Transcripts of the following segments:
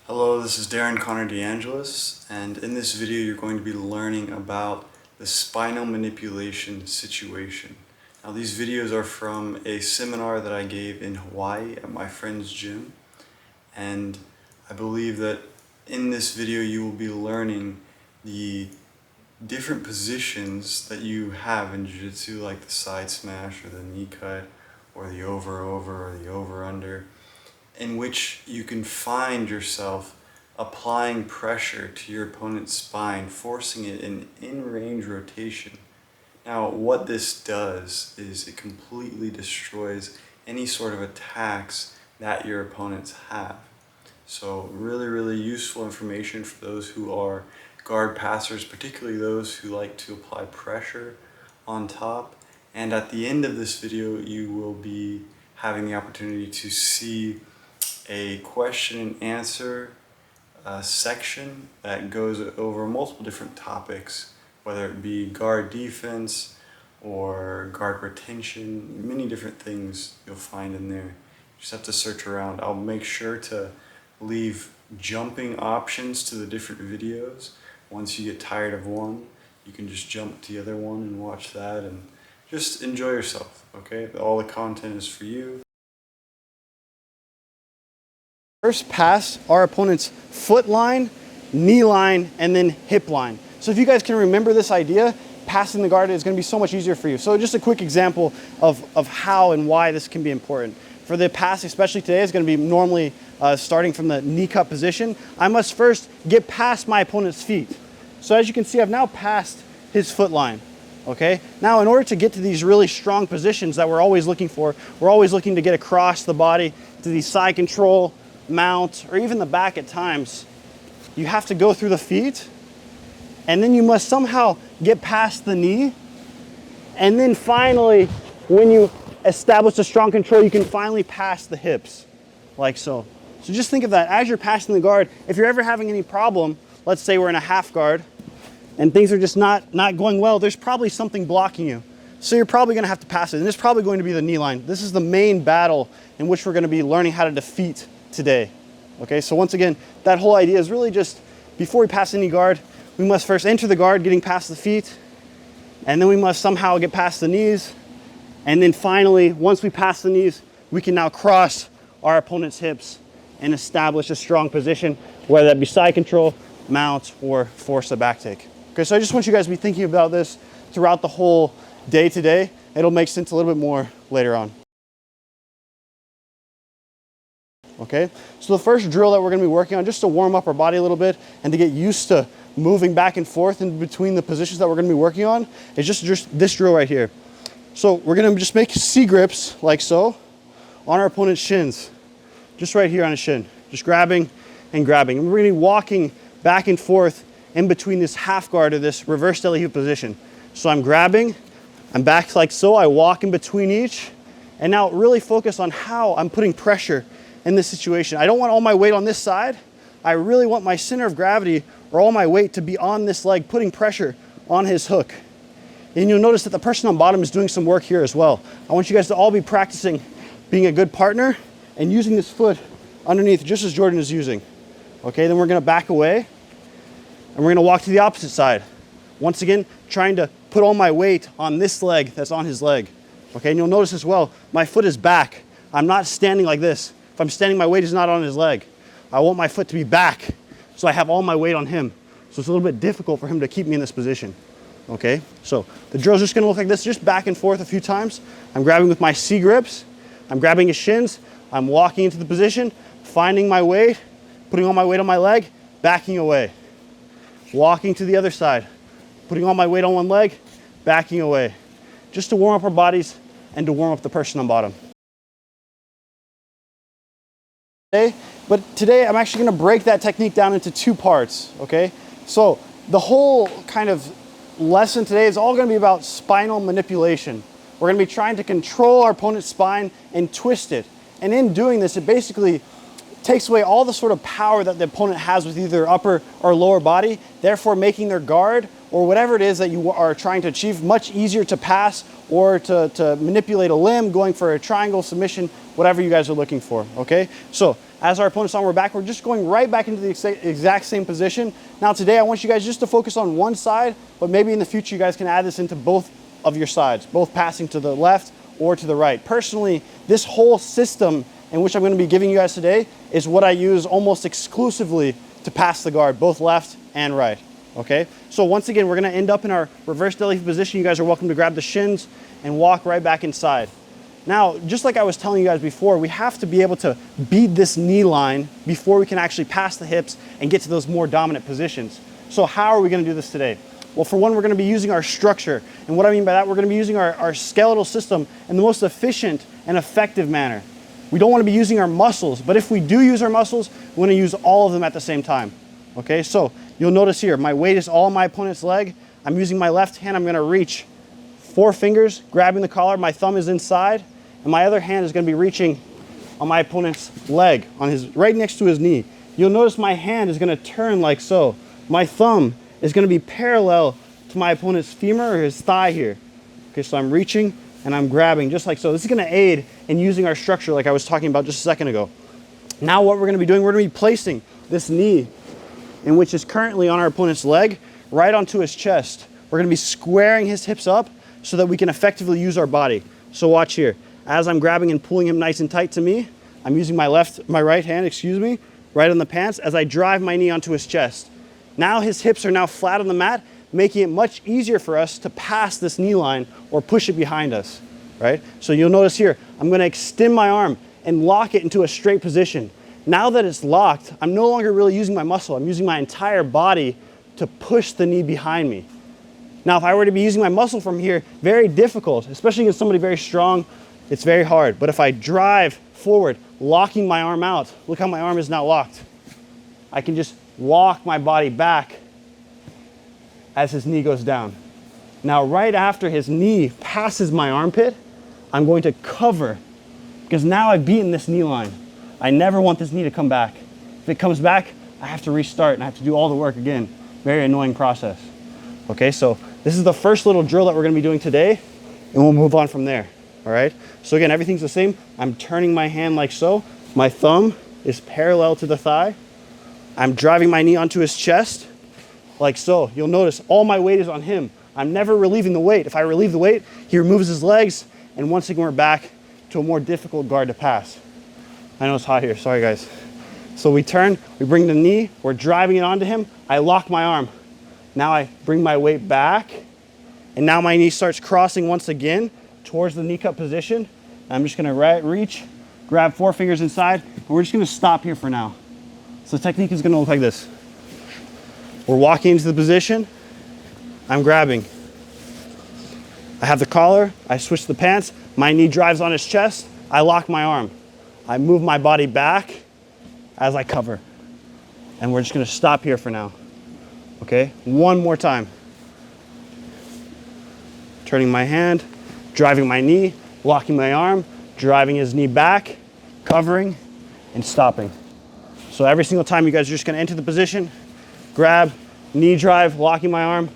Hello, this is Darin Conner DeAngelis, and in this video you're going to be learning about the spinal manipulation situation. Now these videos are from a seminar that I gave in Hawaii at my friend's gym, and I believe that in this video you will be learning the different positions that you have in Jiu-Jitsu, like the side smash or the knee cut or the over-over or the over-under, in which you can find yourself applying pressure to your opponent's spine, forcing it in range rotation. Now, what this does is it completely destroys any sort of attacks that your opponents have. So really useful information for those who are guard passers, particularly those who like to apply pressure on top. And at the end of this video, you will be having the opportunity to see a question and answer section that goes over multiple different topics, whether it be guard defense or guard retention, many different things you'll find in there. You just have to search around. I'll make sure to leave jumping options to the different videos. Once you get tired of one, you can just jump to the other one and watch that and just enjoy yourself, okay? All the content is for you. First, pass our opponent's foot line, knee line, and then hip line. So if you guys can remember this idea, passing the guard is going to be so much easier for you. So just a quick example of how and why this can be important. For the pass, especially today, is going to be normally starting from the knee cut position. I must first get past my opponent's feet. So as you can see, I've now passed his foot line. Okay. Now, in order to get to these really strong positions that we're always looking for, we're always looking to get across the body to the side control, mount, or even the back at times. You have to go through the feet, and then you must somehow get past the knee, and then finally, when you establish a strong control, you can finally pass the hips, like so. So just think of that as you're passing the guard. If you're ever having any problem, let's say we're in a half guard and things are just not going well, there's probably something blocking you. So you're probably going to have to pass it, and it's probably going to be the knee line. This is the main battle in which we're going to be learning how to defeat today. Okay, so once again, that whole idea is really just before we pass any guard, we must first enter the guard, getting past the feet, and then we must somehow get past the knees, and then finally, once we pass the knees, we can now cross our opponent's hips and establish a strong position, whether that be side control, mount, or force a back take. Okay, so I just want you guys to be thinking about this throughout the whole day today. It'll make sense a little bit more later on. Okay, so the first drill that we're going to be working on, just to warm up our body a little bit and to get used to moving back and forth in between the positions that we're going to be working on, is just this drill right here. So we're going to just make C grips like so on our opponent's shins, just right here on his shin, just grabbing and grabbing. And we're going to be walking back and forth in between this half guard or this reverse deli hip position. So I'm grabbing, I'm back like so, I walk in between each, and now really focus on how I'm putting pressure in this situation. I don't want all my weight on this side. I really want my center of gravity or all my weight to be on this leg, putting pressure on his hook. And you'll notice that the person on bottom is doing some work here as well. I want you guys to all be practicing being a good partner and using this foot underneath just as Jordan is using. Okay, then we're gonna back away and we're gonna walk to the opposite side. Once again, trying to put all my weight on this leg that's on his leg. Okay, and you'll notice as well, my foot is back. I'm not standing like this. If I'm standing, my weight is not on his leg. I want my foot to be back, so I have all my weight on him. So it's a little bit difficult for him to keep me in this position. Okay, so the drill's just gonna look like this, just back and forth a few times. I'm grabbing with my C grips, I'm grabbing his shins, I'm walking into the position, finding my weight, putting all my weight on my leg, backing away. Walking to the other side, putting all my weight on one leg, backing away. Just to warm up our bodies and to warm up the person on bottom. But today I'm actually going to break that technique down into two parts, okay? So the whole kind of lesson today is all going to be about spinal manipulation. We're going to be trying to control our opponent's spine and twist it. And in doing this, it basically takes away all the sort of power that the opponent has with either upper or lower body, therefore making their guard or whatever it is that you are trying to achieve much easier to pass or to manipulate a limb, going for a triangle submission, whatever you guys are looking for, okay? So As our opponent's on our back, we're just going right back into the exact same position. Now today, I want you guys just to focus on one side, but maybe in the future, you guys can add this into both of your sides, both passing to the left or to the right. Personally, this whole system in which I'm going to be giving you guys today is what I use almost exclusively to pass the guard, both left and right, okay? So once again, we're going to end up in our reverse deadlift position. You guys are welcome to grab the shins and walk right back inside. Now, just like I was telling you guys before, we have to be able to beat this knee line before we can actually pass the hips and get to those more dominant positions. So how are we going to do this today? Well, for one, we're going to be using our structure. And what I mean by that, we're going to be using our skeletal system in the most efficient and effective manner. We don't want to be using our muscles, but if we do use our muscles, we want to use all of them at the same time. Okay, so you'll notice here, my weight is all on my opponent's leg. I'm using my left hand. I'm going to reach 4 fingers, grabbing the collar. My thumb is inside, and my other hand is going to be reaching on my opponent's leg, on his right next to his knee. You'll notice my hand is going to turn like so. My thumb is going to be parallel to my opponent's femur or his thigh here. Okay, so I'm reaching and I'm grabbing just like so. This is going to aid in using our structure like I was talking about just a second ago. Now what we're going to be doing, we're going to be placing this knee, in which is currently on our opponent's leg, right onto his chest. We're going to be squaring his hips up so that we can effectively use our body. So watch here. As I'm grabbing and pulling him nice and tight to me, I'm using my right hand, right on the pants as I drive my knee onto his chest. Now his hips are now flat on the mat, making it much easier for us to pass this knee line or push it behind us, right? So you'll notice here, I'm going to extend my arm and lock it into a straight position. Now that it's locked, I'm no longer really using my muscle. I'm using my entire body to push the knee behind me. Now, if I were to be using my muscle from here, very difficult, especially against somebody very strong, it's very hard. But if I drive forward, locking my arm out, look how my arm is now locked. I can just walk my body back as his knee goes down. Now, right after his knee passes my armpit, I'm going to cover, because now I've beaten this knee line. I never want this knee to come back. If it comes back, I have to restart and I have to do all the work again. Very annoying process. Okay, so this is the first little drill that we're going to be doing today, and we'll move on from there. All right, so again, everything's the same. I'm turning my hand like so. My thumb is parallel to the thigh. I'm driving my knee onto his chest like so. You'll notice all my weight is on him. I'm never relieving the weight. If I relieve the weight, he removes his legs, and once again, we're back to a more difficult guard to pass. I know it's hot here, sorry guys. So we turn, we bring the knee, we're driving it onto him. I lock my arm. Now I bring my weight back, and now my knee starts crossing once again towards the knee cup position. I'm just gonna reach, grab 4 fingers inside, and we're just gonna stop here for now. So the technique is gonna look like this. We're walking into the position, I'm grabbing. I have the collar, I switch the pants, my knee drives on his chest, I lock my arm. I move my body back as I cover. And we're just gonna stop here for now. Okay, one more time. Turning my hand, driving my knee, locking my arm, driving his knee back, covering, and stopping. So every single time you guys are just gonna enter the position, grab, knee drive, locking my arm,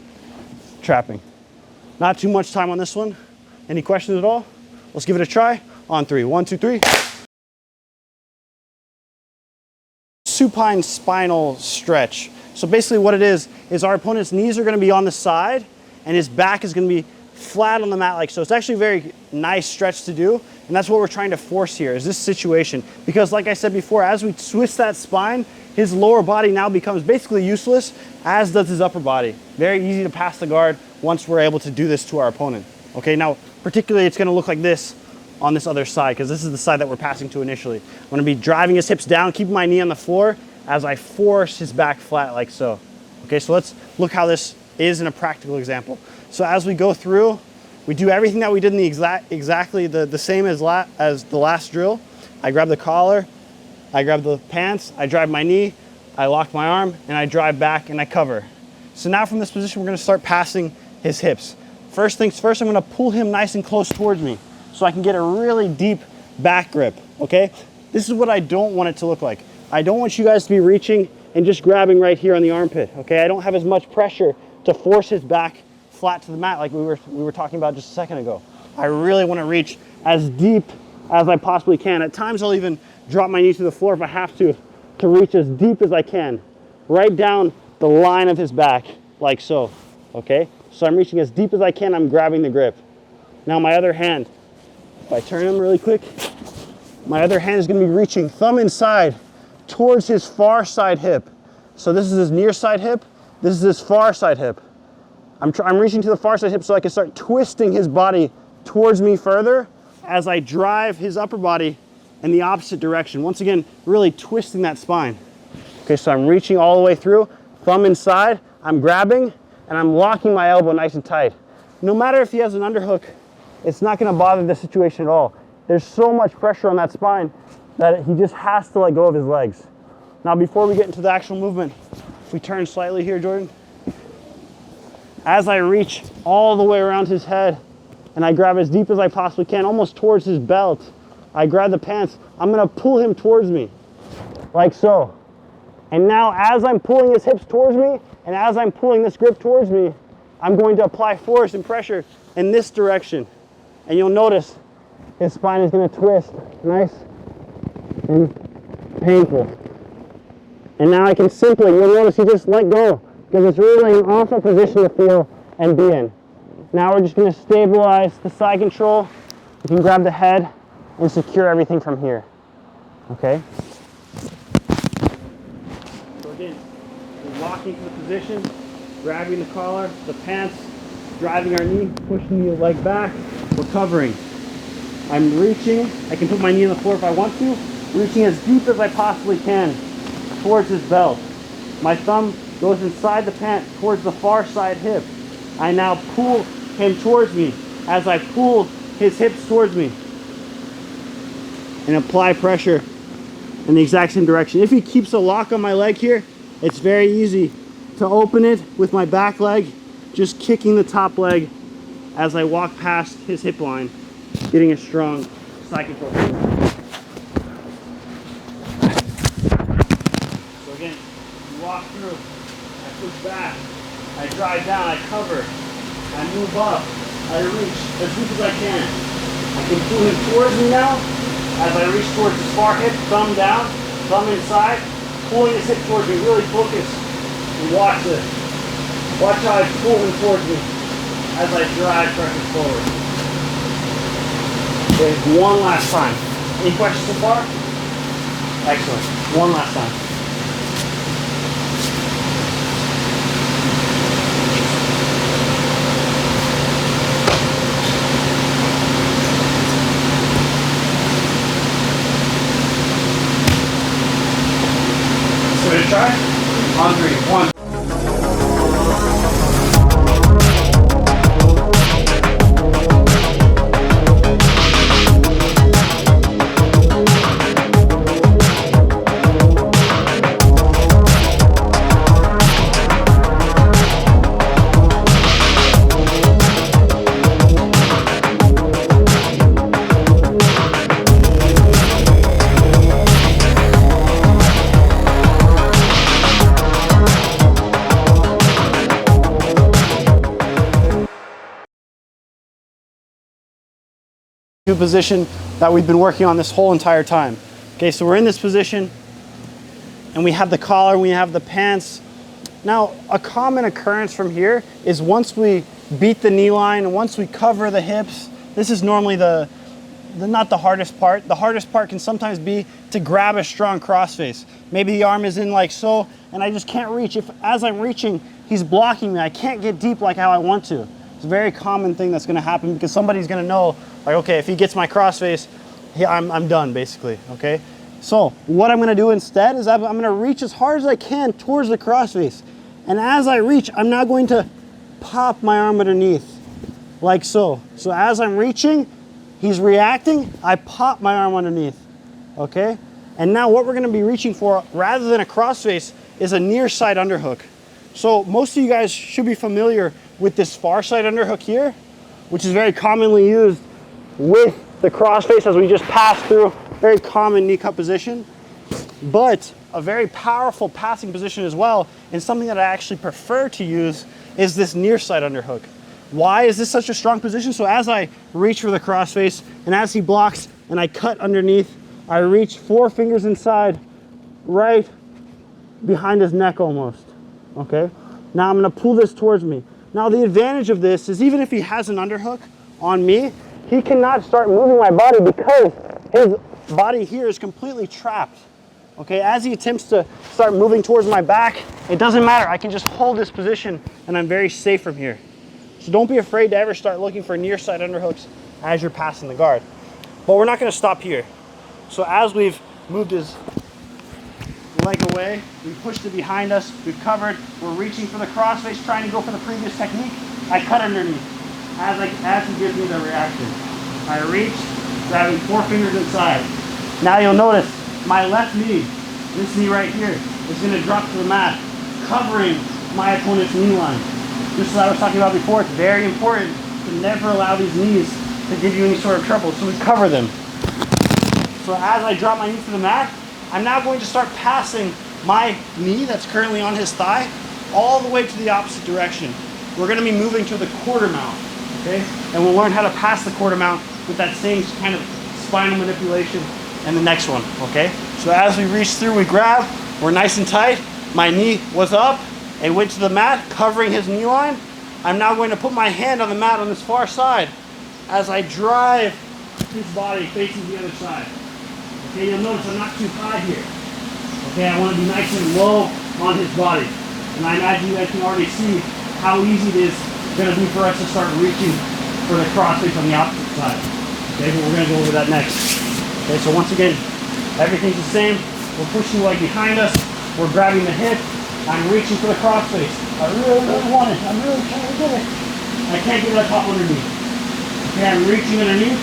trapping. Not too much time on this one. Any questions at all? Let's give it a try. On 3, 1, 2, 3. Supine spinal stretch. So basically what it is our opponent's knees are going to be on the side and his back is going to be flat on the mat like so. It's actually a very nice stretch to do, and that's what we're trying to force here is this situation, because like I said before, as we twist that spine, his lower body now becomes basically useless, as does his upper body. Very easy to pass the guard once we're able to do this to our opponent. Okay, now particularly it's going to look like this on this other side, because this is the side that we're passing to initially. I'm going to be driving his hips down, keeping my knee on the floor as I force his back flat like so. Okay, so let's look how this is in a practical example. So as we go through, we do everything that we did in the exactly the same as the last drill. I grab the collar, I grab the pants, I drive my knee, I lock my arm, and I drive back and I cover. So now from this position, we're going to start passing his hips. First things first, I'm going to pull him nice and close towards me so I can get a really deep back grip, okay? This is what I don't want it to look like. I don't want you guys to be reaching and just grabbing right here on the armpit, okay? I don't have as much pressure to force his back flat to the mat like we were talking about just a second ago. I really want to reach as deep as I possibly can. At times I'll even drop my knee to the floor if I have to reach as deep as I can, right down the line of his back, like so, okay? So I'm reaching as deep as I can, I'm grabbing the grip. Now my other hand, if I turn him really quick, my other hand is gonna be reaching thumb inside towards his far side hip. So this is his near side hip, this is his far side hip. I'm reaching to the far side hip so I can start twisting his body towards me further as I drive his upper body in the opposite direction. Once again, really twisting that spine. Okay, so I'm reaching all the way through, thumb inside, I'm grabbing, and I'm locking my elbow nice and tight. No matter if he has an underhook, it's not gonna bother the situation at all. There's so much pressure on that spine that he just has to let go of his legs. Now, before we get into the actual movement, if we turn slightly here, Jordan, as I reach all the way around his head and I grab as deep as I possibly can, almost towards his belt, I grab the pants, I'm gonna pull him towards me, like so. And now as I'm pulling his hips towards me, and as I'm pulling this grip towards me, I'm going to apply force and pressure in this direction. And you'll notice his spine is gonna twist, nice and painful. And now I can simply, you'll notice he just let go, because it's really an awful position to feel and be in. Now we're just gonna stabilize the side control. You can grab the head and secure everything from here, okay? So again, we're walking to the position, grabbing the collar, the pants, driving our knee, pushing the leg back, we're covering. I'm reaching, I can put my knee on the floor if I want to, reaching as deep as I possibly can towards his belt. My thumb goes inside the pant towards the far side hip. I now pull him towards me as I pull his hips towards me and apply pressure in the exact same direction. If he keeps a lock on my leg here, it's very easy to open it with my back leg, just kicking the top leg as I walk past his hip line, getting a strong side control. So again, you walk through, I push back, I drive down, I cover, I move up, I reach as deep as I can. I can pull him towards me now as I reach towards his far hip, thumb down, thumb inside, pulling his hip towards me, really focus and watch this. Watch how I pull him towards me as I drive pressure forward. Okay, one last time. Any questions so far? Excellent. One last time. So we're gonna try? On three. One. Position that we've been working on this whole entire time. Okay, so we're in this position and we have the collar, we have the pants. Now, a common occurrence from here is once we beat the knee line, once we cover the hips, this is normally not the hardest part. The hardest part can sometimes be to grab a strong crossface. Maybe the arm is in like so, and I just can't reach. If as I'm reaching, he's blocking me, I can't get deep like how I want to. It's a very common thing that's gonna happen because somebody's gonna know, like, okay, if he gets my crossface, I'm done, basically, okay? So what I'm gonna do instead is I'm gonna reach as hard as I can towards the crossface. And as I reach, I'm now going to pop my arm underneath, like so. So as I'm reaching, he's reacting, I pop my arm underneath, okay? And now what we're gonna be reaching for, rather than a crossface, is a near side underhook. So most of you guys should be familiar with this far side underhook here, which is very commonly used with the crossface as we just passed through. Very common knee cup position, but a very powerful passing position as well, and something that I actually prefer to use is this near side underhook. Why is this such a strong position? So as I reach for the crossface and as he blocks and I cut underneath, I reach 4 fingers inside, right behind his neck almost, okay? Now I'm gonna pull this towards me. Now the advantage of this is even if he has an underhook on me, he cannot start moving my body because his body here is completely trapped. Okay, as he attempts to start moving towards my back, it doesn't matter. I can just hold this position and I'm very safe from here. So don't be afraid to ever start looking for near side underhooks as you're passing the guard. But we're not gonna stop here. So as we've moved his leg away, we pushed it behind us, we've covered, we're reaching for the crossface, trying to go for the previous technique. I cut underneath as he gives me the reaction. I reach, grabbing 4 fingers inside. Now you'll notice my left knee, this knee right here, is going to drop to the mat, covering my opponent's knee line. Just as I was talking about before, it's very important to never allow these knees to give you any sort of trouble, so we cover them. So as I drop my knee to the mat, I'm now going to start passing my knee that's currently on his thigh all the way to the opposite direction. We're going to be moving to the quarter mount, okay? And we'll learn how to pass the quarter mount with that same kind of spinal manipulation and the next one, okay? So as we reach through, we grab, we're nice and tight. My knee was up and went to the mat, covering his knee line. I'm now going to put my hand on the mat on this far side as I drive his body facing the other side. Okay, you'll notice I'm not too high here. Okay, I want to be nice and low on his body. And I imagine you guys can already see how easy it is going to be for us to start reaching for the crossface on the opposite side. Okay, but we're going to go over that next. Okay, so once again, everything's the same. We're pushing the leg behind us. We're grabbing the hip. I'm reaching for the crossface. I really, really want it. I'm really trying to get it. I can't get that top underneath. Okay, I'm reaching underneath,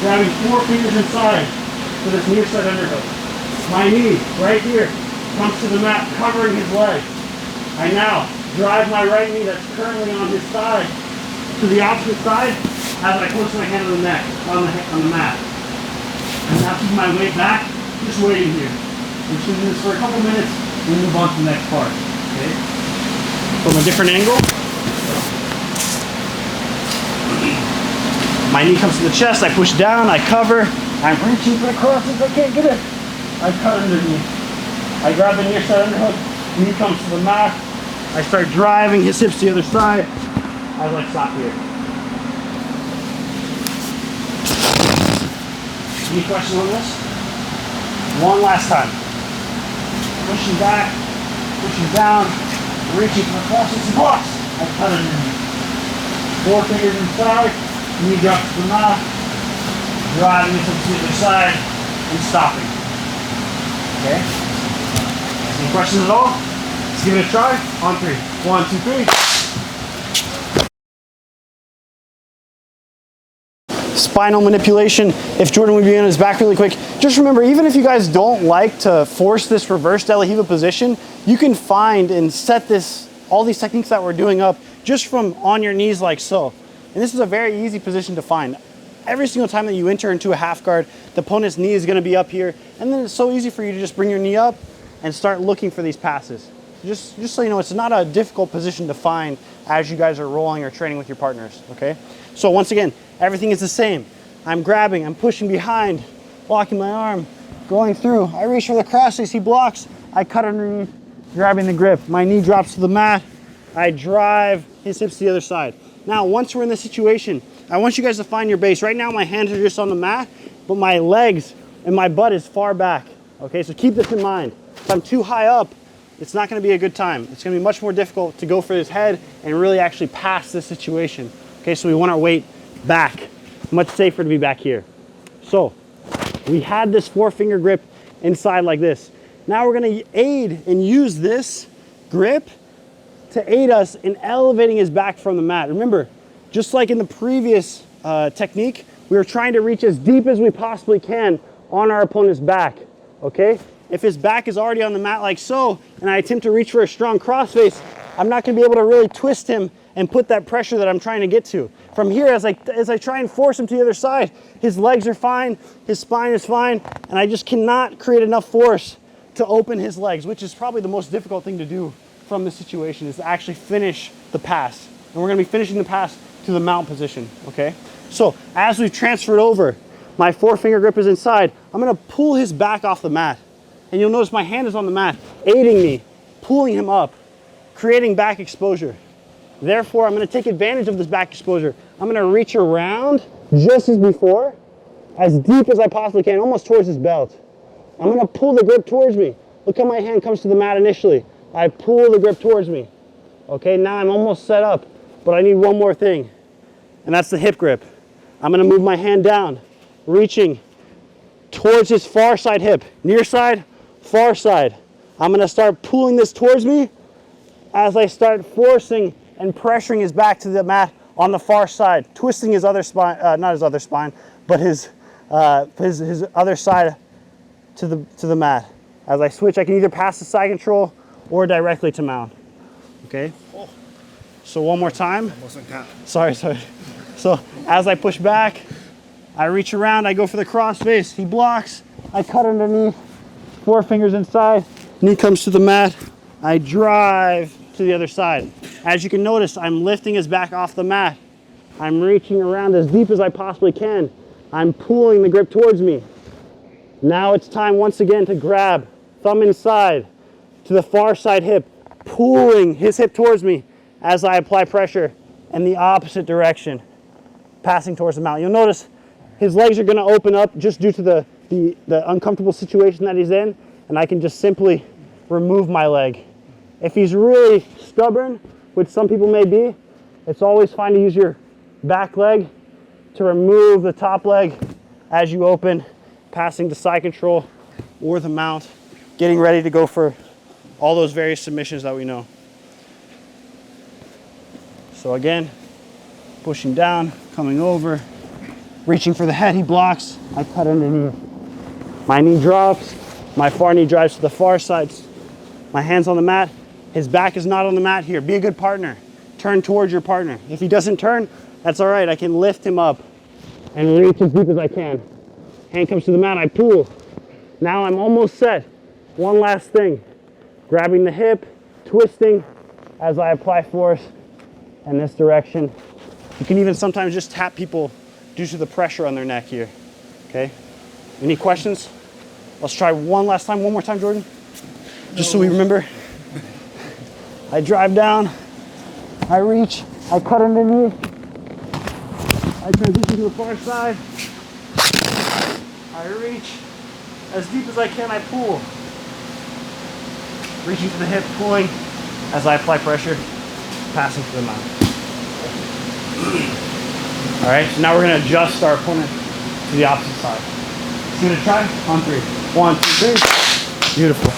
grabbing 4 fingers inside for this near side underhook. My knee, right here, comes to the mat, covering his leg. I now drive my right knee that's currently on his side to the opposite side as I push my hand on the neck, on the mat. I'm now keeping my weight back, just waiting here. We're just going to do this for a couple minutes, and we'll move on to the next part. Okay? From a different angle. My knee comes to the chest, I push down, I cover, I'm reaching for the crosses, I can't get it. I cut underneath. I grab the near side underhook, knee comes to the mat, I start driving his hips to the other side as I stop here. Any questions on this? One last time. Pushing back, pushing down, reaching for the crosses and blocks. I cut underneath. 4 fingers inside. Knee drops to the mat, driving it to the other side, and stopping. Okay? Any questions at all? Let's give it a try. On 3. 1, 2, 3. Spinal manipulation. If Jordan would be on his back really quick, just remember, even if you guys don't like to force this reverse De La Riva position, you can find and set all these techniques that we're doing up just from on your knees like so. And this is a very easy position to find. Every single time that you enter into a half guard, the opponent's knee is going to be up here, and then it's so easy for you to just bring your knee up and start looking for these passes. Just so you know, it's not a difficult position to find as you guys are rolling or training with your partners, okay? So once again, everything is the same. I'm grabbing, I'm pushing behind, locking my arm, going through. I reach for the crossface, he blocks. I cut underneath, grabbing the grip. My knee drops to the mat. I drive his hips to the other side. Now, once we're in this situation, I want you guys to find your base. Right now, my hands are just on the mat, but my legs and my butt is far back. Okay, so keep this in mind. If I'm too high up, it's not gonna be a good time. It's gonna be much more difficult to go for his head and really actually pass this situation. Okay, so we want our weight back. Much safer to be back here. So, we had this 4-finger grip inside like this. Now we're gonna aid and use this grip to aid us in elevating his back from the mat. Remember, just like in the previous technique, we were trying to reach as deep as we possibly can on our opponent's back, okay? If his back is already on the mat like so, and I attempt to reach for a strong crossface, I'm not gonna be able to really twist him and put that pressure that I'm trying to get to. From here, as I try and force him to the other side, his legs are fine, his spine is fine, and I just cannot create enough force to open his legs, which is probably the most difficult thing to do from this situation, is to actually finish the pass. And we're gonna be finishing the pass to the mount position, okay? So as we've transferred over, My forefinger grip is inside. I'm gonna pull his back off the mat. And you'll notice my hand is on the mat, aiding me, pulling him up, creating back exposure. Therefore, I'm gonna take advantage of this back exposure. I'm gonna reach around just as before, as deep as I possibly can, almost towards his belt. I'm gonna pull the grip towards me. Look how my hand comes to the mat initially. I pull the grip towards me. Okay, now I'm almost set up, but I need one more thing, and that's the hip grip. I'm gonna move my hand down, reaching towards his far side hip. Near side, far side. I'm gonna start pulling this towards me as I start forcing and pressuring his back to the mat on the far side, twisting his other spine, not his other spine, but his other side to the mat. As I switch, I can either pass the side control or directly to mount. Okay? So one more time. Sorry. So as I push back, I reach around, I go for the crossface. He blocks, I cut underneath, 4 fingers inside, knee comes to the mat, I drive to the other side. As you can notice, I'm lifting his back off the mat. I'm reaching around as deep as I possibly can. I'm pulling the grip towards me. Now it's time once again to grab, thumb inside to the far side hip, pulling his hip towards me as I apply pressure in the opposite direction, passing towards the mount. You'll notice his legs are gonna open up just due to the uncomfortable situation that he's in, and I can just simply remove my leg. If he's really stubborn, which some people may be, it's always fine to use your back leg to remove the top leg as you open, passing to side control or the mount, getting ready to go for all those various submissions that we know. So again, pushing down, coming over, reaching for the head, he blocks, I cut underneath. My knee drops, my far knee drives to the far side, my hand's on the mat, his back is not on the mat here. Be a good partner. Turn towards your partner. If he doesn't turn, that's all right. I can lift him up and reach as deep as I can. Hand comes to the mat, I pull. Now I'm almost set. One last thing. Grabbing the hip, twisting as I apply force in this direction. You can even sometimes just tap people due to the pressure on their neck here. Okay? Any questions? Let's try one last time. One more time, Jordan. Just so we remember. I drive down, I reach, I cut underneath, I transition to the far side, I reach, as deep as I can I pull, reaching to the hip, pulling, as I apply pressure, passing to the mount. All right, so now we're gonna adjust our opponent to the opposite side. Let's give it a try, on 3. 1, 2, 3, beautiful.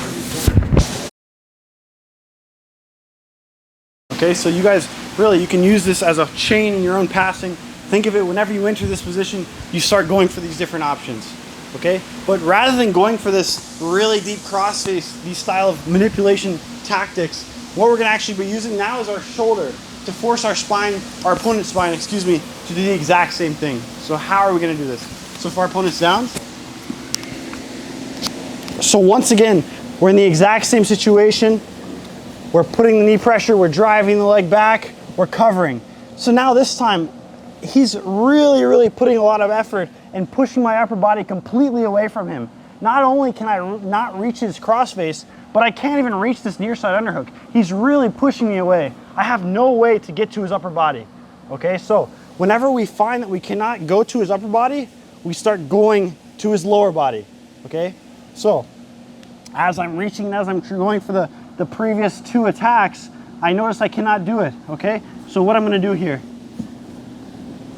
Okay, so you guys, really, you can use this as a chain in your own passing. Think of it, whenever you enter this position, you start going for these different options, okay? But rather than going for this really deep crossface, these style of manipulation tactics, what we're gonna actually be using now is our shoulder to force our spine, our opponent's spine, excuse me, to do the exact same thing. So how are we gonna do this? So if our opponent's down, so once again, we're in the exact same situation. We're putting the knee pressure, we're driving the leg back, we're covering. So now this time, he's really putting a lot of effort and pushing my upper body completely away from him. Not only can I not reach his crossface, but I can't even reach this near side underhook. He's really pushing me away. I have no way to get to his upper body. Okay, so whenever we find that we cannot go to his upper body, we start going to his lower body. Okay, so as I'm reaching and as I'm going for the previous 2 attacks, I notice I cannot do it, okay? So what I'm gonna do here,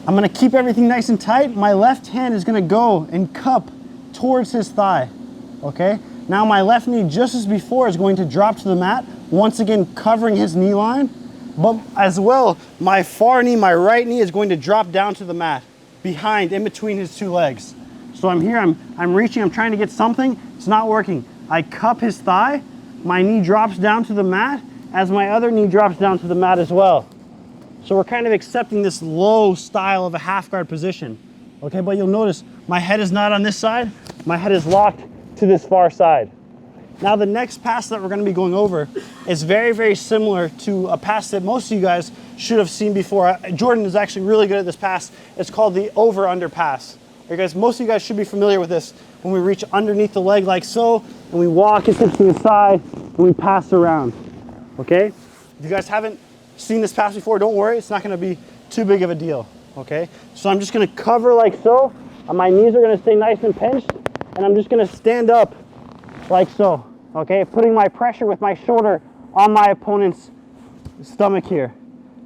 I'm gonna keep everything nice and tight. My left hand is gonna go and cup towards his thigh, okay? Now my left knee, just as before, is going to drop to the mat, once again covering his knee line, but as well, my far knee, my right knee is going to drop down to the mat, behind, in between his 2 legs. So I'm here, I'm reaching, I'm trying to get something, it's not working. I cup his thigh, my knee drops down to the mat as my other knee drops down to the mat as well. So we're kind of accepting this low style of a half guard position. Okay, but you'll notice my head is not on this side, my head is locked to this far side. Now the next pass that we're gonna be going over is very similar to a pass that most of you guys should have seen before. Jordan is actually really good at this pass. It's called the over-under pass, You guys, most of you guys should be familiar with this. When we reach underneath the leg like so, and we walk his hips to the side, and we pass around, okay? If you guys haven't seen this pass before, don't worry, it's not gonna be too big of a deal, okay? So I'm just gonna cover like so, and my knees are gonna stay nice and pinched, and I'm just gonna stand up like so, okay? Putting my pressure with my shoulder on my opponent's stomach here.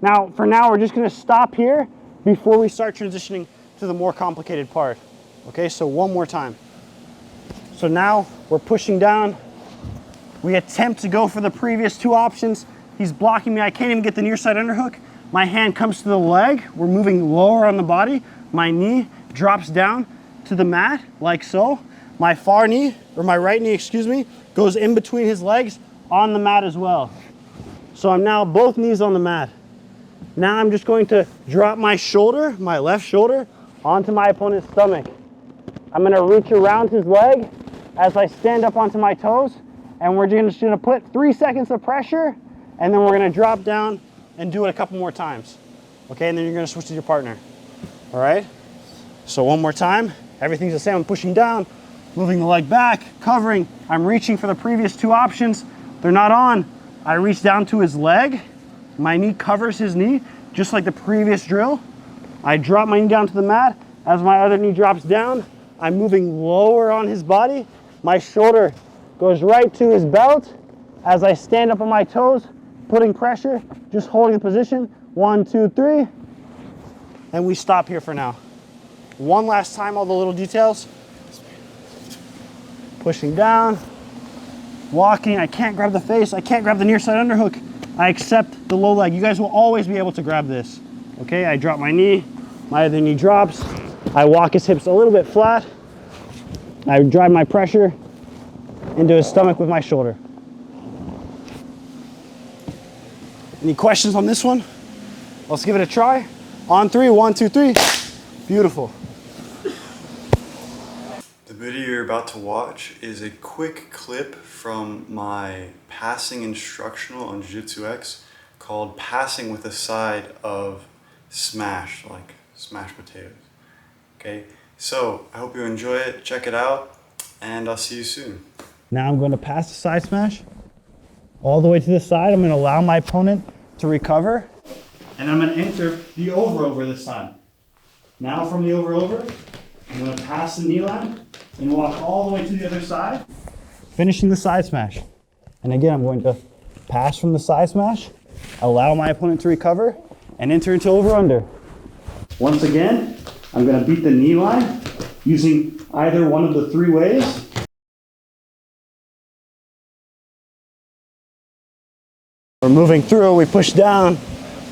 Now, for now, we're just gonna stop here before we start transitioning to the more complicated part. Okay, so one more time. So now we're pushing down. We attempt to go for the previous two options. He's blocking me. I can't even get the near side underhook. My hand comes to the leg. We're moving lower on the body. My knee drops down to the mat like so. My far knee, or my right knee, excuse me, goes in between his legs on the mat as well. So I'm now both knees on the mat. Now I'm just going to drop my shoulder, my left shoulder, onto my opponent's stomach. I'm gonna reach around his leg as I stand up onto my toes, and we're just gonna put 3 seconds of pressure, and then we're gonna drop down and do it a couple more times. Okay, and then you're gonna switch to your partner. All right? So one more time, everything's the same. I'm pushing down, moving the leg back, covering. I'm reaching for the previous two options. They're not on. I reach down to his leg. My knee covers his knee, just like the previous drill. I drop my knee down to the mat. As my other knee drops down, I'm moving lower on his body. My shoulder goes right to his belt. As I stand up on my toes, putting pressure, just holding the position. 1, 2, 3. And we stop here for now. One last time, all the little details. Pushing down, walking. I can't grab the face. I can't grab the near side underhook. I accept the low leg. You guys will always be able to grab this. Okay, I drop my knee, my other knee drops. I walk his hips a little bit flat. I drive my pressure into his stomach with my shoulder. Any questions on this one? Let's give it a try. On 3, 1, 2, 3. Beautiful. The video you're about to watch is a quick clip from my passing instructional on Jiu-Jitsu X called Passing with a Side of Smash, like smashed potatoes. Okay, so I hope you enjoy it, check it out, and I'll see you soon. Now I'm going to pass the side smash all the way to the side. I'm going to allow my opponent to recover, and I'm going to enter the over this time. Now from the over, I'm going to pass the knee line and walk all the way to the other side, finishing the side smash. And again, I'm going to pass from the side smash, allow my opponent to recover, and enter into over-under. Once again, I'm going to beat the knee line using either one of the 3 ways. We're moving through, we push down,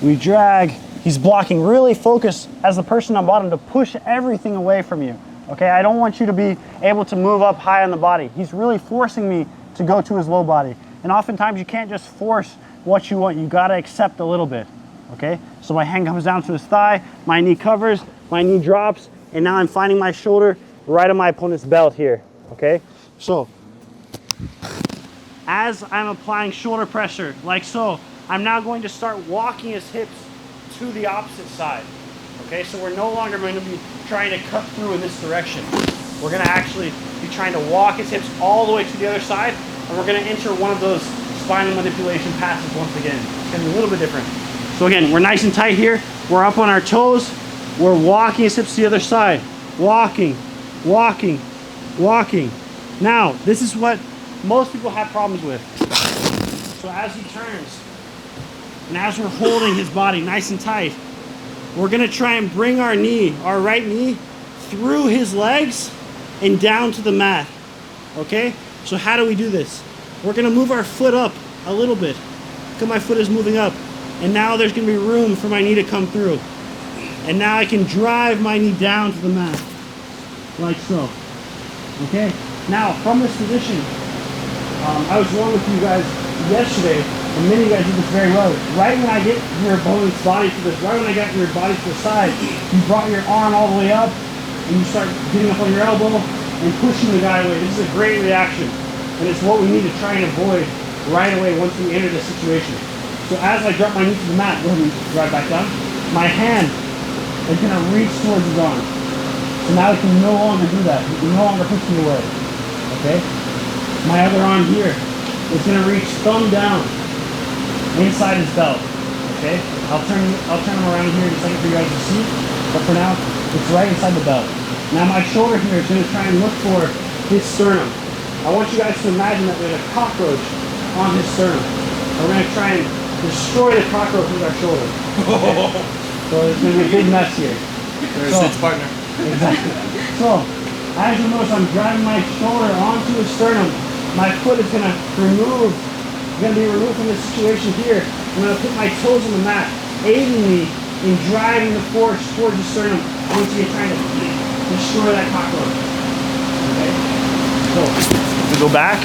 we drag. He's blocking, really focus as the person on bottom to push everything away from you. Okay, I don't want you to be able to move up high on the body. He's really forcing me to go to his low body. And oftentimes you can't just force what you want, you gotta accept a little bit. Okay, so my hand comes down to his thigh, my knee covers, my knee drops, and now I'm finding my shoulder right on my opponent's belt here. Okay, so as I'm applying shoulder pressure, like so, I'm now going to start walking his hips to the opposite side. Okay, so we're no longer going to be trying to cut through in this direction. We're going to actually be trying to walk his hips all the way to the other side, and we're going to enter one of those spinal manipulation passes once again. It's going to be a little bit different. So again, we're nice and tight here. We're up on our toes. We're walking his hips to the other side. Walking, walking, walking. Now, this is what most people have problems with. So as he turns, and as we're holding his body nice and tight, we're gonna try and bring our knee, our right knee, through his legs and down to the mat, okay? So how do we do this? We're gonna move our foot up a little bit. Look at my foot is moving up. And now there's gonna be room for my knee to come through. And now I can drive my knee down to the mat, like so, okay? Now, from this position, I was one with you guys yesterday, and many of you guys did this very well. Right when I get your opponent's body to this, right when I got your body to the side, you brought your arm all the way up, and you start getting up on your elbow and pushing the guy away. This is a great reaction, and it's what we need to try and avoid right away once we enter this situation. So as I drop my knee to the mat, go ahead and drive back down. My hand is gonna reach towards his arm. So now he can no longer do that. He can no longer push me away. Okay? My other arm here is going to reach thumb down inside his belt. Okay? I'll turn him around here in a second for you guys to see. But for now, it's right inside the belt. Now my shoulder here is going to try and look for his sternum. I want you guys to imagine that there's a cockroach on his sternum. We're going to try and destroy the cockroach with our shoulder. Okay? So there's going to be a big mess here. Sense partner. Exactly. So, as you notice, I'm driving my shoulder onto his sternum. My foot is going to be removed from this situation here. I'm going to put my toes on the mat, aiding me in driving the force towards the sternum once again trying to destroy that cockroach. Okay? So, we go back.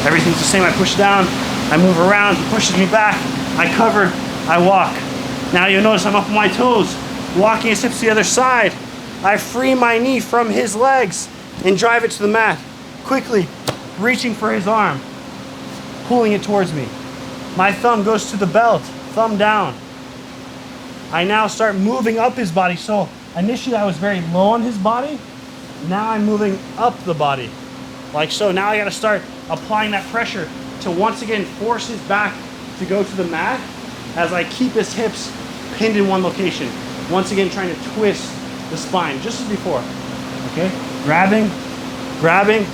Everything's the same. I push down, I move around, he pushes me back, I cover, I walk. Now you'll notice I'm up on my toes, walking his hips to the other side. I free my knee from his legs and drive it to the mat. Quickly, reaching for his arm, pulling it towards me. My thumb goes to the belt, thumb down. I now start moving up his body. So initially I was very low on his body. Now I'm moving up the body, like so. Now I gotta start applying that pressure to once again force his back to go to the mat as I keep his hips pinned in one location. Once again, trying to twist the spine, just as before. Okay, grabbing,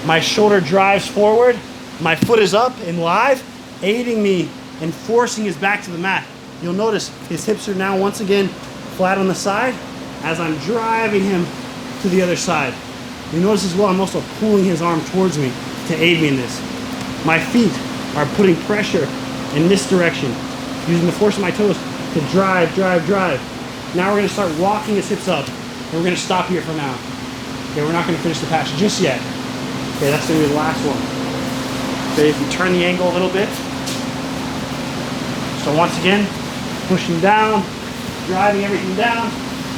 my shoulder drives forward, my foot is up and live, aiding me in forcing his back to the mat. You'll notice his hips are now once again flat on the side as I'm driving him to the other side. You notice as well, I'm also pulling his arm towards me to aid me in this. My feet are putting pressure in this direction, using the force of my toes to drive. Now we're going to start walking his hips up, and we're going to stop here for now. Okay, we're not going to finish the pass just yet. Okay, that's going to be the last one. Okay, if you turn the angle a little bit. So once again, pushing down, driving everything down.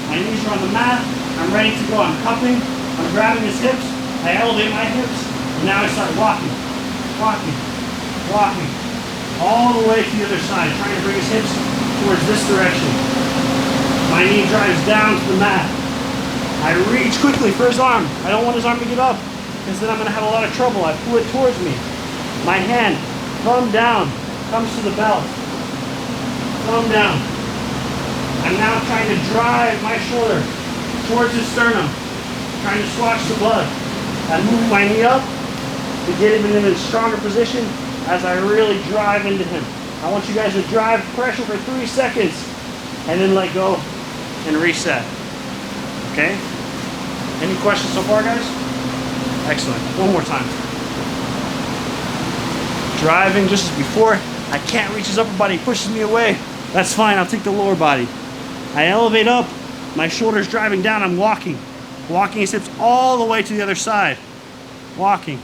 My knees are on the mat. I'm ready to go. I'm cupping. I'm grabbing his hips. I elevate my hips. And now I start walking. All the way to the other side, trying to bring his hips towards this direction. My knee drives down to the mat. I reach quickly for his arm. I don't want his arm to get up, because then I'm going to have a lot of trouble. I pull it towards me. My hand, thumb down, comes to the belt. Thumb down. I'm now trying to drive my shoulder towards his sternum, trying to squash the blood. I'm moving my knee up to get him in a stronger position as I really drive into him. I want you guys to drive pressure for 3 seconds and then let go and reset. Okay? Any questions so far, guys? Excellent. One more time. Driving just as before. I can't reach his upper body. He pushes me away. That's fine. I'll take the lower body. I elevate up. My shoulder's driving down. I'm walking. Walking his hips all the way to the other side. Walking.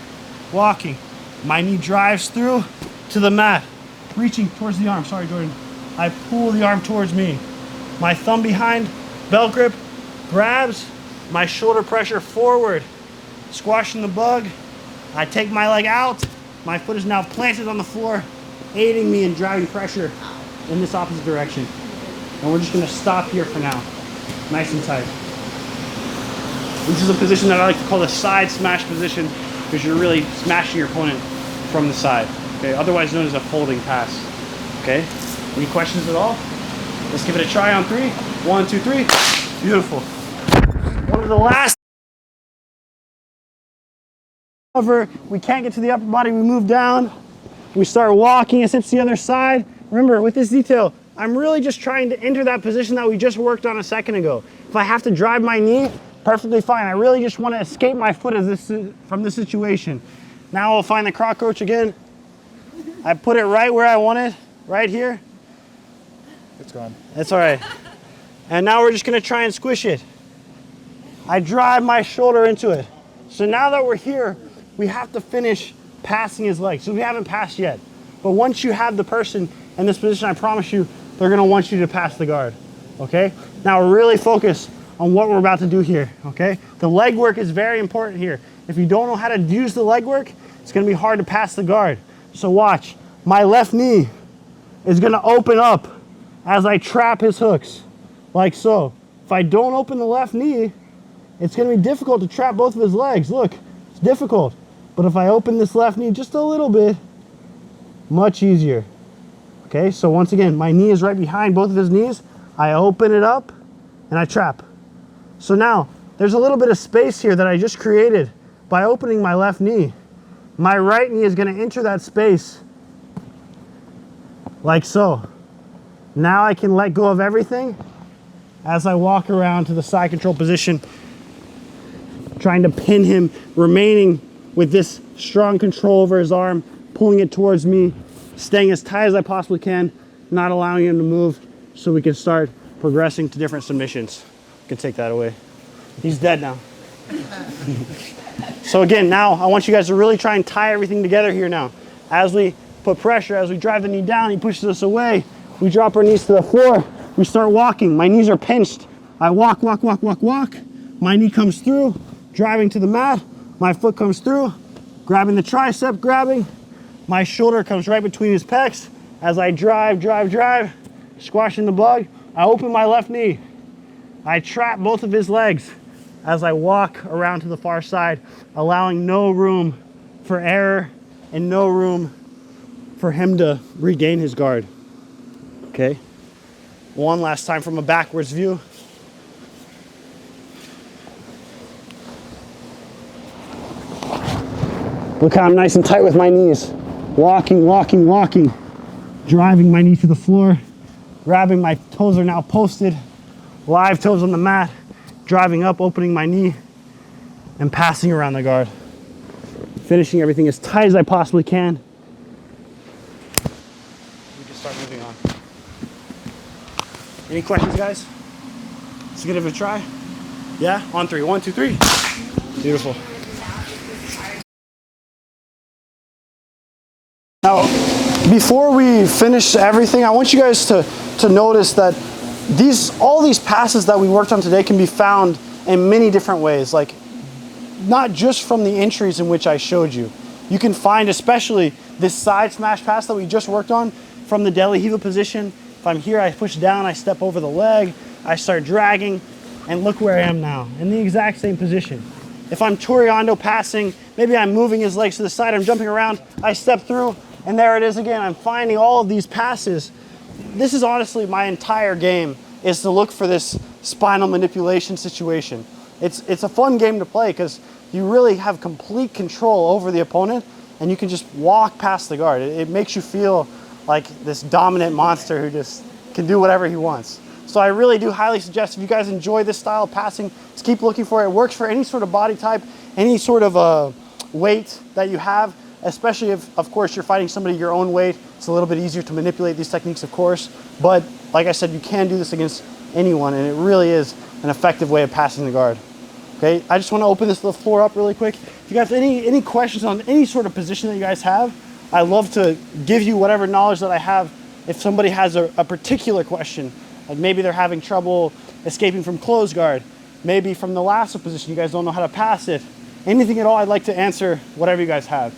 My knee drives through to the mat. Reaching towards the arm. Sorry, Jordan. I pull the arm towards me. My thumb behind, belt grip, grabs. My shoulder pressure forward. Squashing the bug. I take my leg out. My foot is now planted on the floor, aiding me in driving pressure in this opposite direction. And we're just going to stop here for now. Nice and tight. This is a position that I like to call the side smash position, because you're really smashing your opponent from the side. Okay, otherwise known as a folding pass. Okay, any questions at all? Let's give it a try on 3. 1, 2, 3. Beautiful. One of the last. We can't get to the upper body. We move down. We start walking his hips to the other side. Remember, with this detail, I'm really just trying to enter that position that we just worked on a second ago. If I have to drive my knee, perfectly fine. I really just want to escape my foot from this situation. Now I'll find the cockroach again. I put it right where I want it, right here. It's gone. That's all right. And now we're just going to try and squish it. I drive my shoulder into it. So now that we're here, we have to finish passing his legs. So we haven't passed yet. But once you have the person in this position, I promise you, they're going to want you to pass the guard. Okay? Now really focus on what we're about to do here. Okay? The leg work is very important here. If you don't know how to use the leg work, it's going to be hard to pass the guard. So watch. My left knee is going to open up as I trap his hooks. Like so. If I don't open the left knee, it's going to be difficult to trap both of his legs. Look, it's difficult. But if I open this left knee just a little bit, much easier. Okay, so once again, my knee is right behind both of his knees. I open it up and I trap. So now, there's a little bit of space here that I just created by opening my left knee. My right knee is going to enter that space like so. Now I can let go of everything as I walk around to the side control position, trying to pin him, remaining with this strong control over his arm, pulling it towards me, staying as tight as I possibly can, not allowing him to move, so we can start progressing to different submissions. You can take that away. He's dead now. So again, now I want you guys to really try and tie everything together here now. As we put pressure, as we drive the knee down, he pushes us away. We drop our knees to the floor. We start walking. My knees are pinched. I walk, walk, walk, walk, walk. My knee comes through, driving to the mat. My foot comes through, grabbing the tricep, grabbing. My shoulder comes right between his pecs. As I drive, drive, drive, squashing the bug, I open my left knee. I trap both of his legs as I walk around to the far side, allowing no room for error and no room for him to regain his guard. Okay, one last time from a backwards view. Look how I'm nice and tight with my knees. Walking, walking, walking, driving my knee to the floor, grabbing, my toes are now posted, live toes on the mat, driving up, opening my knee, and passing around the guard. Finishing everything as tight as I possibly can. We can start moving on. Any questions, guys? Let's give it a try. Yeah? On three. 1, 2, 3. Beautiful. Now, before we finish everything, I want you guys to notice that all these passes that we worked on today can be found in many different ways, like not just from the entries in which I showed you. You can find especially this side smash pass that we just worked on from the De La Riva position. If I'm here, I push down, I step over the leg, I start dragging, and look where I am now, in the exact same position. If I'm toreando passing, maybe I'm moving his legs to the side, I'm jumping around, I step through, and there it is again. I'm finding all of these passes. This is honestly my entire game, is to look for this spinal manipulation situation. It's a fun game to play because you really have complete control over the opponent and you can just walk past the guard. It makes you feel like this dominant monster who just can do whatever he wants. So I really do highly suggest, if you guys enjoy this style of passing, just keep looking for it. It works for any sort of body type, any sort of weight that you have, especially if, of course, you're fighting somebody your own weight. It's a little bit easier to manipulate these techniques, of course. But like I said, you can do this against anyone, and it really is an effective way of passing the guard. Okay, I just want to open this little floor up really quick. If you guys have any questions on any sort of position that you guys have, I love to give you whatever knowledge that I have. If somebody has a particular question, like maybe they're having trouble escaping from closed guard, maybe from the lasso position, you guys don't know how to pass it, anything at all, I'd like to answer whatever you guys have.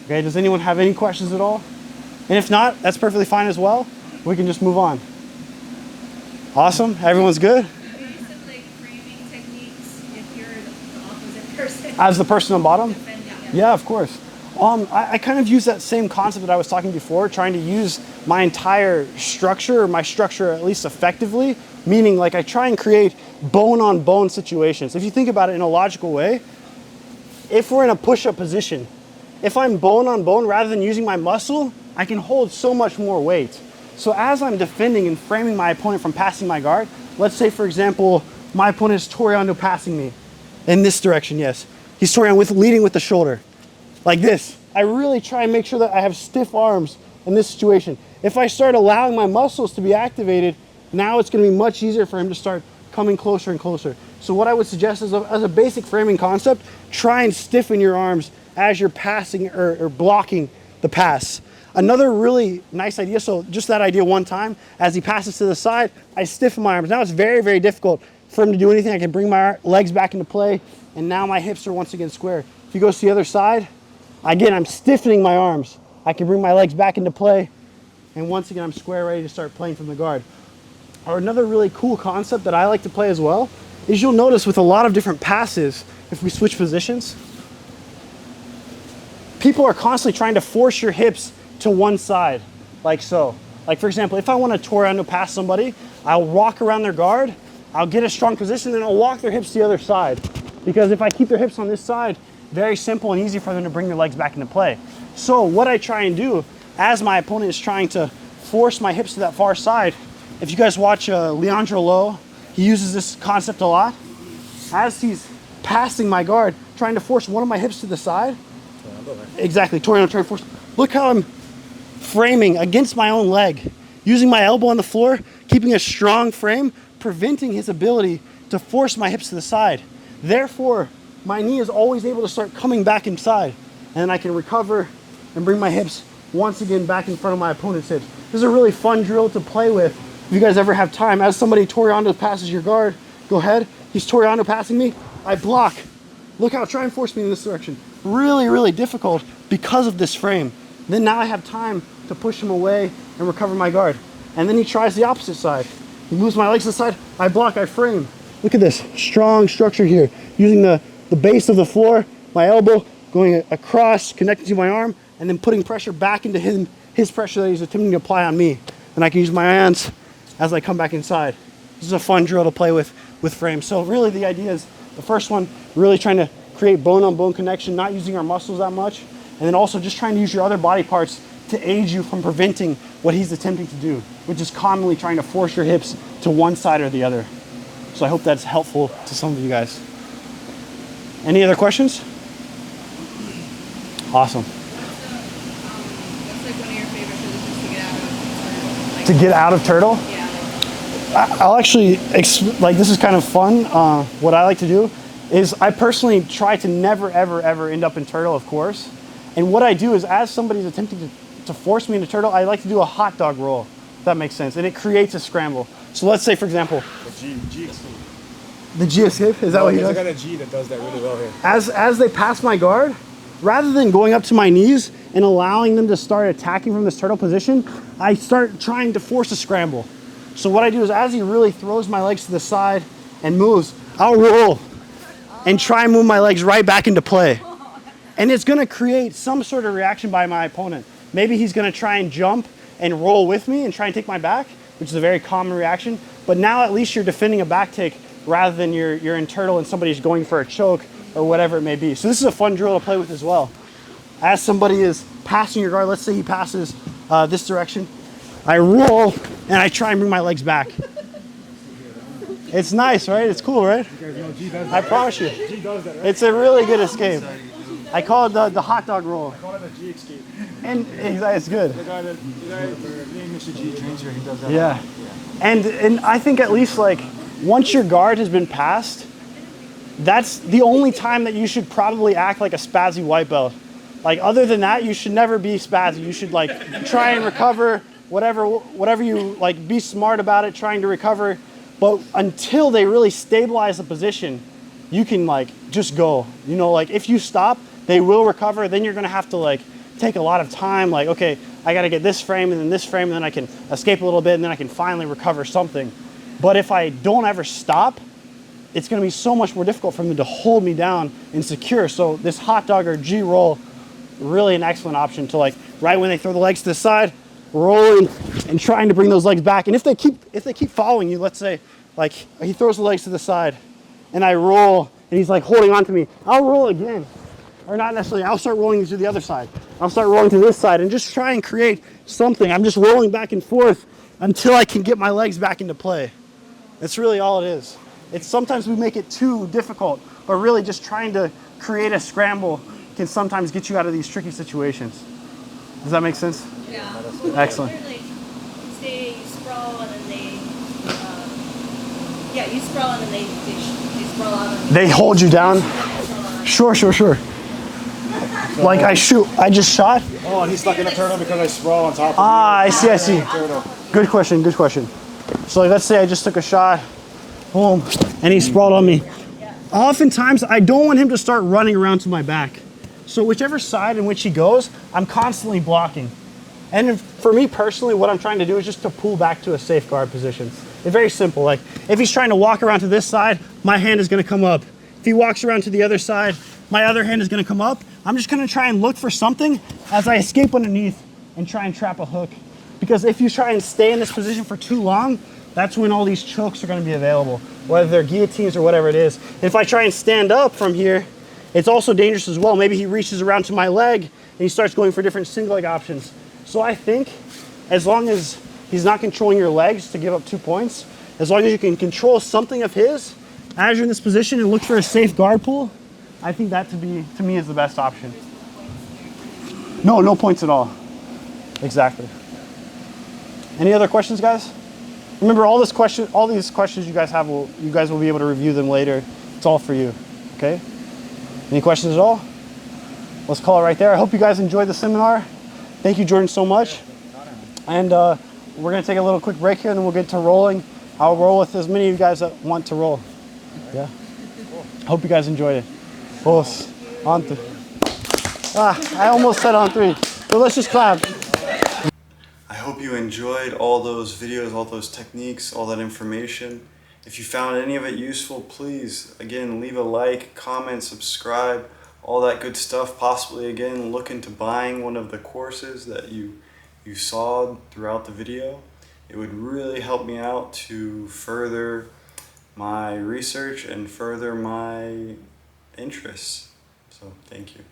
Okay, does anyone have any questions at all? And if not, that's perfectly fine as well. We can just move on. Awesome, everyone's good? Maybe some like framing techniques if you're the opposite person. As the person on bottom? Defending. Yeah, of course. I kind of use that same concept that I was talking before, trying to use my entire structure, or my structure at least effectively, meaning like I try and create bone-on-bone situations. If you think about it in a logical way, if we're in a push-up position, if I'm bone-on-bone rather than using my muscle, I can hold so much more weight. So as I'm defending and framing my opponent from passing my guard, let's say, for example, my opponent is toreando passing me in this direction, yes. He's toreando leading with the shoulder. Like this. I really try and make sure that I have stiff arms in this situation. If I start allowing my muscles to be activated, now it's going to be much easier for him to start coming closer and closer. So what I would suggest is, as a basic framing concept, try and stiffen your arms as you're passing or blocking the pass. Another really nice idea, so just that idea one time, as he passes to the side, I stiffen my arms. Now it's very, very difficult for him to do anything. I can bring my legs back into play, and now my hips are once again square. If he goes to the other side, again, I'm stiffening my arms. I can bring my legs back into play, and once again, I'm square, ready to start playing from the guard. or another really cool concept that I like to play as well, is you'll notice with a lot of different passes, if we switch positions, people are constantly trying to force your hips to one side, like so. Like for example, if I want to toreando pass somebody, I'll walk around their guard, I'll get a strong position, then I'll walk their hips to the other side. Because if I keep their hips on this side, very simple and easy for them to bring their legs back into play. So what I try and do, as my opponent is trying to force my hips to that far side, if you guys watch Leandro Lo, he uses this concept a lot. As he's passing my guard, trying to force one of my hips to the side. Exactly, toreando, trying to force. Look how I'm framing against my own leg, using my elbow on the floor, keeping a strong frame, preventing his ability to force my hips to the side. Therefore, my knee is always able to start coming back inside, and then I can recover and bring my hips once again back in front of my opponent's hips. This is a really fun drill to play with if you guys ever have time. As somebody toreando passes your guard, go ahead. He's toreando passing me, I block. Look how try and force me in this direction. Really, really difficult because of this frame. Then now I have time to push him away and recover my guard. And then he tries the opposite side. He moves my legs to the side, I block, I frame. Look at this, strong structure here. Using the base of the floor, my elbow going across, connecting to my arm, and then putting pressure back into his pressure that he's attempting to apply on me. And I can use my hands as I come back inside. This is a fun drill to play with frames. So really the idea is, the first one, really trying to create bone-on-bone connection, not using our muscles that much, and then also just trying to use your other body parts to aid you from preventing what he's attempting to do, which is commonly trying to force your hips to one side or the other. So I hope that's helpful to some of you guys. Any other questions? Awesome. What's like one of your favorite positions to get out of? Like, To get out of turtle? Yeah. I'll actually, like this is kind of fun. What I like to do is I personally try to never, ever, ever end up in turtle, of course. And what I do is as somebody's attempting to force me into turtle, I like to do a hot dog roll, if that makes sense. And it creates a scramble. So let's say, for example, the G escape, is that what he does? I got a G that does that really well here. As they pass my guard, rather than going up to my knees and allowing them to start attacking from this turtle position, I start trying to force a scramble. So what I do is as he really throws my legs to the side and moves, I'll roll and try and move my legs right back into play. And it's gonna create some sort of reaction by my opponent. Maybe he's gonna try and jump and roll with me and try and take my back, which is a very common reaction. But now at least you're defending a back take rather than you're in turtle and somebody's going for a choke or whatever it may be. So this is a fun drill to play with as well. As somebody is passing your guard, let's say he passes this direction, I roll and I try and bring my legs back. It's nice, right? It's cool, right? I promise you. G does that, right? It's a really good escape. I call it the hot dog roll. I call it a G escape. And it's good. The guy named Mr. G trains here, he does that. Yeah. And I think at least like once your guard has been passed, that's the only time that you should probably act like a spazzy white belt. Like other than that, you should never be spazzy. You should like try and recover whatever you like, be smart about it, trying to recover. But until they really stabilize the position, you can like just go. You know, like if you stop, they will recover. Then you're gonna have to like take a lot of time. Like, okay, I gotta get this frame and then this frame, and then I can escape a little bit, and then I can finally recover something. But if I don't ever stop, it's gonna be so much more difficult for them to hold me down and secure. So this hot dog or G roll, really an excellent option to like right when they throw the legs to the side, rolling and trying to bring those legs back. And if they keep following you, let's say like he throws the legs to the side and I roll and he's like holding on to me, I'll roll again. Or not necessarily, I'll start rolling to the other side. I'll start rolling to this side and just try and create something. I'm just rolling back and forth until I can get my legs back into play. That's really all it is. It's sometimes we make it too difficult, but really just trying to create a scramble can sometimes get you out of these tricky situations. Does that make sense? Yeah. Excellent. Like, say you sprawl and then you sprawl and then they sprawl out. And They hold you down? Sure. Like I just shot? Oh, and he's stuck in a turtle because I sprawl on top of Ah, I see. turtle. Good question. So like, let's say I just took a shot, boom, and he sprawled on me. Oftentimes, I don't want him to start running around to my back. So whichever side in which he goes, I'm constantly blocking. And for me personally, what I'm trying to do is just to pull back to a safeguard position. It's very simple. Like if he's trying to walk around to this side, my hand is going to come up. If he walks around to the other side, my other hand is going to come up. I'm just going to try and look for something as I escape underneath and try and trap a hook. Because if you try and stay in this position for too long, that's when all these chokes are going to be available, whether they're guillotines or whatever it is. And if I try and stand up from here, it's also dangerous as well. Maybe he reaches around to my leg and he starts going for different single leg options. So I think as long as he's not controlling your legs to give up 2 points, as long as you can control something of his as you're in this position and look for a safe guard pull, I think that to me is the best option. No points at all. Exactly. Any other questions, guys? Remember, all these questions you guys have, you guys will be able to review them later. It's all for you, okay? Any questions at all? Let's call it right there. I hope you guys enjoyed the seminar. Thank you, Jordan, so much. And we're gonna take a little quick break here and then we'll get to rolling. I'll roll with as many of you guys that want to roll. Yeah. Hope you guys enjoyed it. Dos, on three. I almost said on three, but let's just clap. I hope you enjoyed all those videos, all those techniques, all that information. If you found any of it useful, please, again, leave a like, comment, subscribe, all that good stuff. Possibly, again, look into buying one of the courses that you saw throughout the video. It would really help me out to further my research and further my interests. So, thank you.